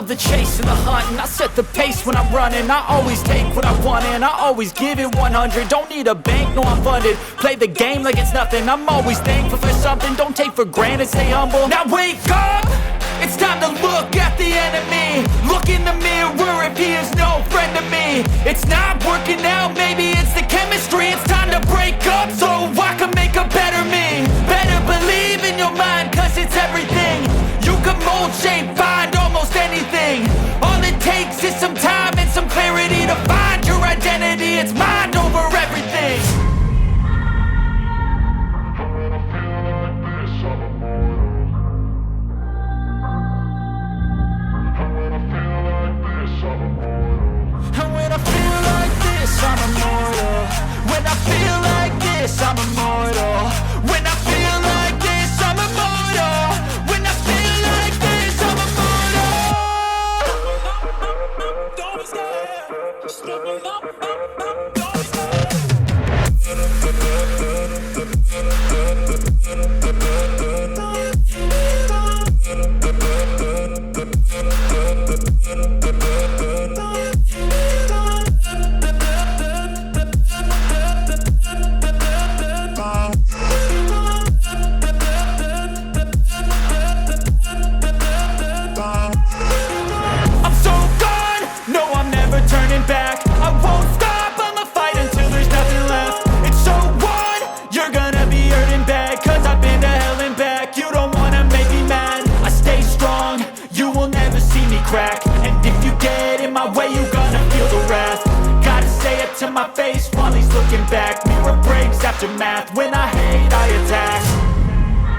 love the chase and the hunt, and I set the pace when I'm running. I always take what I want and I always give it 100. Don't need a bank, no I'm funded. Play the game like it's nothing. I'm always thankful for something. Don't take for granted, stay humble. Now wake up! It's time to look at the enemy. Look in the mirror if he is no friend to me. It's not working out, maybe it's the chemistry. It's time to break up so I can make a better me. Better believe in your mind, cause it's everything. You can mold, shape, find almost anything. All it takes is some time and some clarity to find your identity. It's mind over everything. And when I feel like this, I'm immortal. When I feel like this, I'm immortal. When I feel like this, I'm immortal. When I feel like this, I'm immortal. Don't be scared. Just look up. Don't be scared. Turning back, I won't stop, I'ma fight until there's nothing left. It's so what? You're gonna be hurting bad, cause I've been to hell and back. You don't wanna make me mad, I stay strong, you will never see me crack. And if you get in my way, you're gonna feel the wrath. Gotta say it to my face while he's looking back. Mirror breaks after math, when I